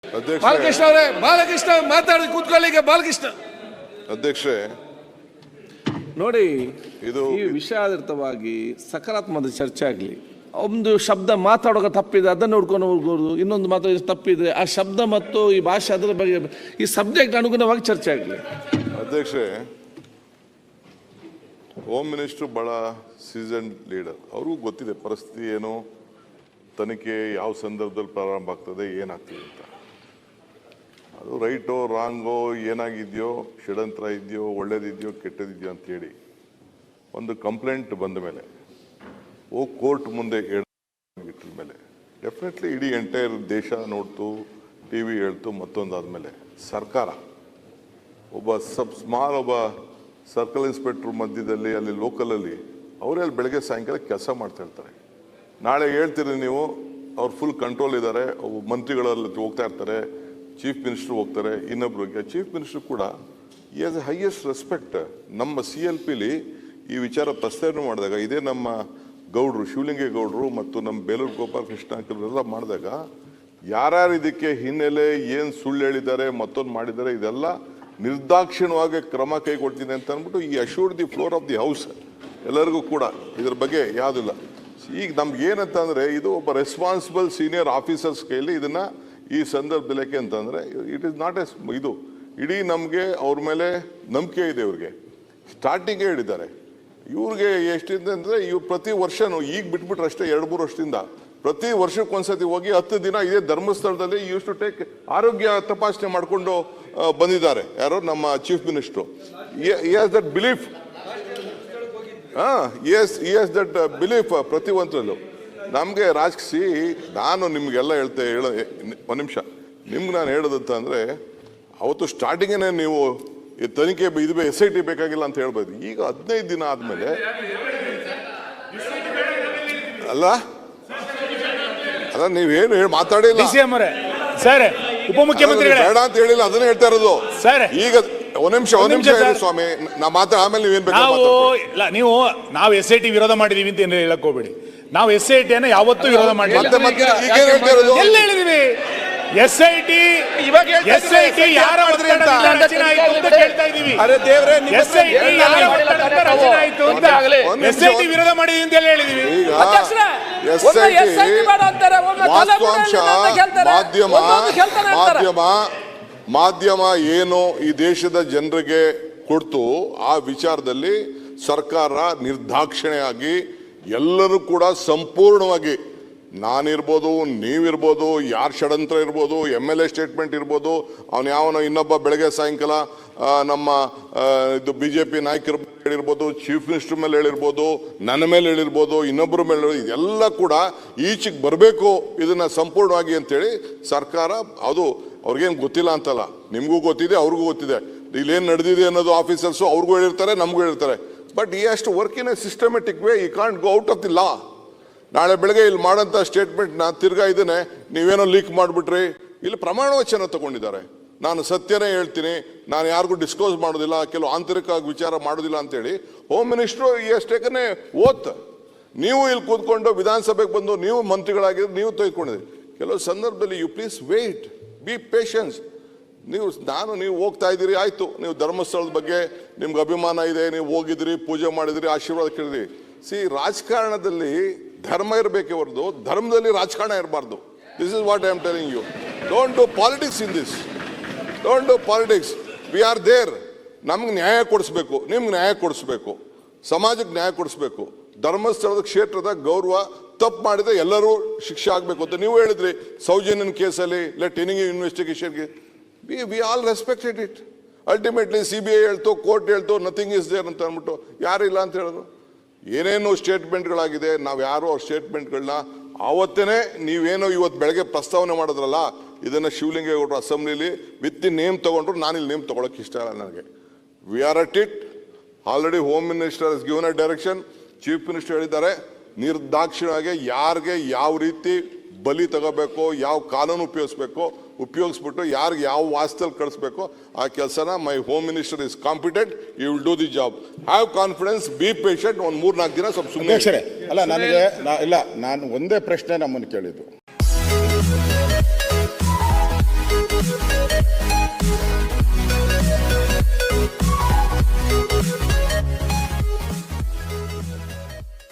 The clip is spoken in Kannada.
ಬಾಲಕೃಷ್ಣ ಅವರೇ, ಬಾಲಕೃಷ್ಣ ಮಾತಾಡಿ ಕೂತ್ಕೊಳ್ಳಿ. ಈಗ ಬಾಲಕೃಷ್ಣ ಅಧ್ಯಕ್ಷರೇ, ನೋಡಿ, ಇದು ಈ ವಿಷಯಾಧಾರಿತವಾಗಿ ಸಕಾರಾತ್ಮಕ ಚರ್ಚೆ ಆಗಲಿ. ಒಂದು ಶಬ್ದ ಮಾತಾಡುವಾಗ ತಪ್ಪಿದೆ ಅದನ್ನು ನೋಡ್ಕೊಂಡು ಹೋಗ್ಬೋದು, ಇನ್ನೊಂದು ಮಾತಾಡಿದ್ರೆ ತಪ್ಪಿದ್ರೆ ಆ ಶಬ್ದ ಮತ್ತು ಈ ಭಾಷೆ ಅದರ ಬಗ್ಗೆ ಈ ಸಬ್ಜೆಕ್ಟ್ ಅನುಗುಣವಾಗಿ ಚರ್ಚೆ ಆಗಲಿ. ಅಧ್ಯಕ್ಷರೇ, ಹೋಮ್ ಮಿನಿಸ್ಟರ್ ಬಹಳ ಸೀಸನ್ ಲೀಡರ್, ಅವ್ರಿಗೂ ಗೊತ್ತಿದೆ ಪರಿಸ್ಥಿತಿ ಏನು, ತನಿಖೆ ಯಾವ ಸಂದರ್ಭದಲ್ಲಿ ಪ್ರಾರಂಭ ಆಗ್ತದೆ, ಏನಾಗ್ತದೆ ಅಂತ. ಅದು ರೈಟೋ ರಾಂಗೋ, ಏನಾಗಿದೆಯೋ, ಷಡ್ಯಂತ್ರ ಇದೆಯೋ, ಒಳ್ಳೇದಿದೆಯೋ, ಕೆಟ್ಟದಿದೆಯೋ ಅಂತೇಳಿ ಒಂದು ಕಂಪ್ಲೇಂಟ್ ಬಂದ ಮೇಲೆ ಕೋರ್ಟ್ ಮುಂದೆ ಇಟ್ಟ ಮೇಲೆ ಡೆಫಿನೆಟ್ಲಿ ಇಡೀ ಎಂಟೈರ್ ದೇಶ ನೋಡ್ತು, ಟಿ ವಿ ಹೇಳ್ತು. ಮತ್ತೊಂದಾದ್ಮೇಲೆ ಸರ್ಕಾರ ಒಬ್ಬ ಒಬ್ಬ ಸರ್ಕಲ್ ಇನ್ಸ್ಪೆಕ್ಟರ್ ಮಧ್ಯದಲ್ಲಿ ಅಲ್ಲಿ ಲೋಕಲಲ್ಲಿ ಅವರೇ ಅಲ್ಲಿ ಬೆಳಗ್ಗೆ ಸಾಯಂಕಾಲ ಕೆಲಸ ಮಾಡ್ತಾ ಇರ್ತಾರೆ. ನಾಳೆ ಹೇಳ್ತೀರಿ ನೀವು, ಅವ್ರು ಫುಲ್ ಕಂಟ್ರೋಲ್ ಇದ್ದಾರೆ, ಮಂತ್ರಿಗಳಲ್ಲಿ ಹೋಗ್ತಾ ಇರ್ತಾರೆ, ಚೀಫ್ ಮಿನಿಸ್ಟರ್ ಹೋಗ್ತಾರೆ, ಇನ್ನೊಬ್ರಿಗೆ ಚೀಫ್ ಮಿನಿಸ್ಟರ್ ಕೂಡ ಈ ಆಸ್ ಎ ಹೈಯೆಸ್ಟ್ ರೆಸ್ಪೆಕ್ಟ್. ನಮ್ಮ CLPಲಿ ಈ ವಿಚಾರ ಪ್ರಸ್ತಾವನೆ ಮಾಡಿದಾಗ ಇದೇ ನಮ್ಮ ಗೌಡ್ರು, ಶಿವಲಿಂಗೇಗೌಡರು ಮತ್ತು ನಮ್ಮ ಬೇಲೂರು ಗೋಪಾಲ ಕೃಷ್ಣ ಎಲ್ಲ ಮಾಡಿದಾಗ ಯಾರ್ಯಾರು ಇದಕ್ಕೆ ಹಿನ್ನೆಲೆ, ಏನು ಸುಳ್ಳು ಹೇಳಿದ್ದಾರೆ, ಮತ್ತೊಂದು ಮಾಡಿದ್ದಾರೆ, ಇದೆಲ್ಲ ನಿರ್ದಾಕ್ಷಿಣ್ಯವಾಗಿ ಕ್ರಮ ಕೈಗೊಳ್ತೀನಿ ಅಂತ ಅಂದ್ಬಿಟ್ಟು ಈ assured the floor of the house ಎಲ್ಲರಿಗೂ ಕೂಡ ಇದ್ರ ಬಗ್ಗೆ ಯಾವುದಿಲ್ಲ. ಈಗ ನಮ್ಗೆ ಏನಂತ ಅಂದರೆ, ಇದು ಒಬ್ಬ ರೆಸ್ಪಾನ್ಸಿಬಲ್ ಸೀನಿಯರ್ ಆಫೀಸರ್ಸ್ ಕೈಲಿ ಇದನ್ನು ಈ ಸಂದರ್ಭದಲ್ಲಿ ಯಾಕೆ ಅಂತಂದರೆ ಇಟ್ ಈಸ್ ನಾಟ್ ಇದು ಇಡೀ ನಮಗೆ ಅವ್ರ ಮೇಲೆ ನಂಬಿಕೆ ಇದೆ. ಇವ್ರಿಗೆ ಸ್ಟಾರ್ಟಿಂಗೇ ಹೇಳಿದ್ದಾರೆ. ಇವ್ರಿಗೆ ಎಷ್ಟಿದೆ ಅಂದರೆ, ಇವ್ರು ಪ್ರತಿ ವರ್ಷನೂ ಈಗ ಬಿಟ್ಬಿಟ್ರೆ ಅಷ್ಟೇ 2-3 ವರ್ಷದಿಂದ ಪ್ರತಿ ವರ್ಷಕ್ಕೊಂದ್ಸತಿ ಹೋಗಿ 10 ದಿನ ಇದೇ ಧರ್ಮಸ್ಥಳದಲ್ಲಿ ಯೂಸ್ ಟು ಟೇಕ್ ಆರೋಗ್ಯ ತಪಾಸಣೆ ಮಾಡಿಕೊಂಡು ಬಂದಿದ್ದಾರೆ. ಯಾರೋ ನಮ್ಮ ಚೀಫ್ ಮಿನಿಸ್ಟ್ರು. ಈ ಹ್ಯಾಸ್ ದಟ್ ಬಿಲೀಫ್. ಈ ಹ್ಯಾಸ್ ದಟ್ ಬಿಲೀಫ್ ಪ್ರತಿಯೊಂದರಲ್ಲೂ. ನಮಗೆ ರಾಜಕೀಯ ನಾನು ನಿಮಗೆಲ್ಲ ಒಂದು ನಿಮಿಷ ನಿಮ್ಗೆ ನಾನು ಹೇಳೋದಂತ ಅಂದರೆ, ಅವತ್ತು ಸ್ಟಾರ್ಟಿಂಗೇ ನೀವು ತನಿಖೆ ಇದು SIT ಬೇಕಾಗಿಲ್ಲ ಅಂತ ಹೇಳ್ಬೋದು. ಈಗ 15 ದಿನ ಆದಮೇಲೆ ಅಲ್ಲ ನೀವೇನು ಹೇಳಿ ಮಾತಾಡಿಲ್ಲ ಸರ್, ಉಪಮುಖ್ಯಮಂತ್ರಿ ಬೇಡ ಅಂತ ಹೇಳಿಲ್ಲ, ಅದನ್ನೇ ಹೇಳ್ತಾ ಇರೋದು ಸರ್. ಈಗ ಒಂದ್ ನಿಮಿಷ ಹೇಳಿ ಸ್ವಾಮಿ, ನಾ ಆಮೇಲೆ ನೀವೇನ್ ಬೇಕು. ನಾವು SIT ವಿರೋಧ ಮಾಡಿದೀವಿ ಅಂತ ಹೇಳಕ್ ಹೋಗ್ಬೇಡಿ. ನಾವು SIT ಅನ್ನ ಯಾವತ್ತೂ ವಿರೋಧ ಮಾಡಿಲ್ಲ. ಎಲ್ಲ ಹೇಳಿದೀವಿ. SIT ಯಾರ ಒತ್ತಡದಿಂದ ರಚನೆ ಆಯಿತು ಅಂತ ಕೇಳ್ತಾ ಇದೀವಿ. SIT ಯಾರ ಒತ್ತಡದಿಂದ ರಚನೆ ಆಯಿತು ಅಂತ SIT ವಿರೋಧ ಮಾಡಿದೀವಿ ಅಂತ ಹೇಳಿದೀವಿ. ಮಾಧ್ಯಮ ಏನು ಈ ದೇಶದ ಜನರಿಗೆ ಕೊಡ್ತು, ಆ ವಿಚಾರದಲ್ಲಿ ಸರ್ಕಾರ ನಿರ್ದಾಕ್ಷಿಣ್ಯವಾಗಿ ಎಲ್ಲರೂ ಕೂಡ ಸಂಪೂರ್ಣವಾಗಿ, ನಾನಿರ್ಬೋದು, ನೀವಿರ್ಬೋದು, ಯಾರು ಷಡ್ಯಂತ್ರ ಇರ್ಬೋದು, MLA ಸ್ಟೇಟ್ಮೆಂಟ್ ಇರ್ಬೋದು, ಅವನು ಯಾವನೋ ಇನ್ನೊಬ್ಬ ಬೆಳಗ್ಗೆ ಸಾಯಂಕಾಲ ನಮ್ಮ ಇದು BJP ನಾಯಕರ ಮೇಲೆ ಹೇಳಿರ್ಬೋದು, ಚೀಫ್ ಮಿನಿಸ್ಟರ್ ಮೇಲೆ ಹೇಳಿರ್ಬೋದು, ನನ್ನ ಮೇಲೆ ಹೇಳಿರ್ಬೋದು, ಇನ್ನೊಬ್ಬರ ಮೇಲೆ ಇದೆಲ್ಲ ಕೂಡ ಈಚೆಗೆ ಬರಬೇಕು ಇದನ್ನ ಸಂಪೂರ್ಣವಾಗಿ ಅಂತೇಳಿ ಸರ್ಕಾರ. ಅದು ಅವ್ರಿಗೇನು ಗೊತ್ತಿಲ್ಲ ಅಂತಲ್ಲ, ನಿಮಗೂ ಗೊತ್ತಿದೆ, ಅವ್ರಿಗೂ ಗೊತ್ತಿದೆ ಇಲ್ಲೇನು ನಡೆದಿದೆ ಅನ್ನೋದು. ಆಫೀಸರ್ಸು ಅವ್ರಿಗೂ ಹೇಳಿರ್ತಾರೆ, ನಮಗೂ ಹೇಳಿರ್ತಾರೆ. ಬಟ್ ಈ ಅಷ್ಟು work in a systematic way, ಈ can't go out of the law. ನಾಳೆ ಬೆಳಗ್ಗೆ ಇಲ್ಲಿ ಮಾಡೋಂಥ ಸ್ಟೇಟ್ಮೆಂಟ್ನ ತಿರ್ಗಾ ಇದನ್ನೇ ನೀವೇನೋ ಲೀಕ್ ಮಾಡಿಬಿಟ್ರಿ. ಇಲ್ಲಿ ಪ್ರಮಾಣ ವಚನ ತಗೊಂಡಿದ್ದಾರೆ, ನಾನು ಸತ್ಯನೇ ಹೇಳ್ತೀನಿ, ನಾನು ಯಾರಿಗೂ ಡಿಸ್ಕ್ಲೋಸ್ ಮಾಡೋದಿಲ್ಲ, ಕೆಲವು ಆಂತರಿಕವಾಗಿ ವಿಚಾರ ಮಾಡೋದಿಲ್ಲ ಅಂತೇಳಿ ಹೋಮ್ ಮಿನಿಸ್ಟ್ರು ಎಷ್ಟೇಕನೇ ಓತ್. ನೀವು ಇಲ್ಲಿ ಕೂತ್ಕೊಂಡು ವಿಧಾನಸಭೆಗೆ ಬಂದು ನೀವು ಮಂತ್ರಿಗಳಾಗಿದ್ದು ನೀವು ತೆಗೆದುಕೊಂಡಿದ್ದೀರಿ. ಕೆಲವು ಸಂದರ್ಭದಲ್ಲಿ you please wait, be patience. ನೀವು ಹೋಗ್ತಾ ಇದ್ದೀರಿ, ಆಯಿತು, ನೀವು ಧರ್ಮಸ್ಥಳದ ಬಗ್ಗೆ ನಿಮ್ಗೆ ಅಭಿಮಾನ ಇದೆ, ನೀವು ಹೋಗಿದ್ರಿ, ಪೂಜೆ ಮಾಡಿದ್ರಿ, ಆಶೀರ್ವಾದ ಕೇಳಿದ್ರಿ. ರಾಜಕಾರಣದಲ್ಲಿ ಧರ್ಮ ಇರಬೇಕೆ ಹೊರತು ಧರ್ಮದಲ್ಲಿ ರಾಜಕಾರಣ ಇರಬಾರ್ದು. This is what I am telling you. Don't do politics in this. Don't do politics. We are there. ನಮ್ಗೆ ನ್ಯಾಯ ಕೊಡಿಸ್ಬೇಕು, ನಿಮ್ಗೆ ನ್ಯಾಯ ಕೊಡಿಸ್ಬೇಕು, ಸಮಾಜಕ್ಕೆ ನ್ಯಾಯ ಕೊಡಿಸ್ಬೇಕು. ಧರ್ಮಸ್ಥಳದ ಕ್ಷೇತ್ರದ ಗೌರವ ತಪ್ಪು ಮಾಡಿದ್ರೆ ಎಲ್ಲರೂ ಶಿಕ್ಷೆ ಆಗಬೇಕು ಅಂತ ನೀವು ಹೇಳಿದ್ರಿ. ಸೌಜನ್ಯನ್ ಕೇಸಲ್ಲಿ ಲೆಟ್ ಎನಿ ಇನ್ವೆಸ್ಟಿಗೇಷನ್ಗೆ we all respected it. Ultimately CBI ಹೇಳ್ತು, ಕೋರ್ಟ್ ಹೇಳ್ತು, ನಥಿಂಗ್ ಇಸ್ ದೇರ್ ಅಂತ ಅಂದ್ಬಿಟ್ಟು ಯಾರು ಇಲ್ಲ ಅಂತ ಹೇಳೋದು. ಏನೇನು ಸ್ಟೇಟ್ಮೆಂಟ್ಗಳಾಗಿದೆ, ನಾವು ಯಾರು ಅವ್ರ ಸ್ಟೇಟ್ಮೆಂಟ್ಗಳನ್ನ ಆವತ್ತೇ ನೀವೇನೋ ಇವತ್ತು ಬೆಳಗ್ಗೆ ಪ್ರಸ್ತಾವನೆ ಮಾಡಿದ್ರಲ್ಲ, ಇದನ್ನು ಶಿವಲಿಂಗೇಗೌಡರು ಅಸೆಂಬ್ಲಿಲಿ ವಿತ್ ನೇಮ್ ತೊಗೊಂಡ್ರು. ನಾನಿಲ್ಲಿ ನೇಮ್ ತೊಗೊಳಕ್ಕೆ ಇಷ್ಟ ಇಲ್ಲ ನನಗೆ. We are at it. Already home minister ಹಸ್ given a direction. Chief minister ಹೇಳಿದ್ದಾರೆ, ನಿರ್ದಾಕ್ಷಿಣ್ಯವಾಗಿ ಯಾರಿಗೆ ಯಾವ ರೀತಿ ಬಲಿ ತಗೋಬೇಕು, ಯಾವ ಕಾನೂನು ಉಪಯೋಗಿಸ್ಬಿಟ್ಟು ಯಾರಿಗೆ ಯಾವ ವಾಸ್ತಲ್ಲಿ ಕಳಿಸ್ಬೇಕು ಆ ಕೆಲಸನ my home minister is competent. You will do the job. Have confidence, be patient. ಒಂದು 3-4 ದಿನ ಸ್ವಲ್ಪ ಸುಮ್ಮನೆ ಅಲ್ಲ, ನನಗೆ ಇಲ್ಲ, ನಾನು ಒಂದೇ ಪ್ರಶ್ನೆ ನಮ್ಮನ್ನು ಕೇಳಿದ್ದು.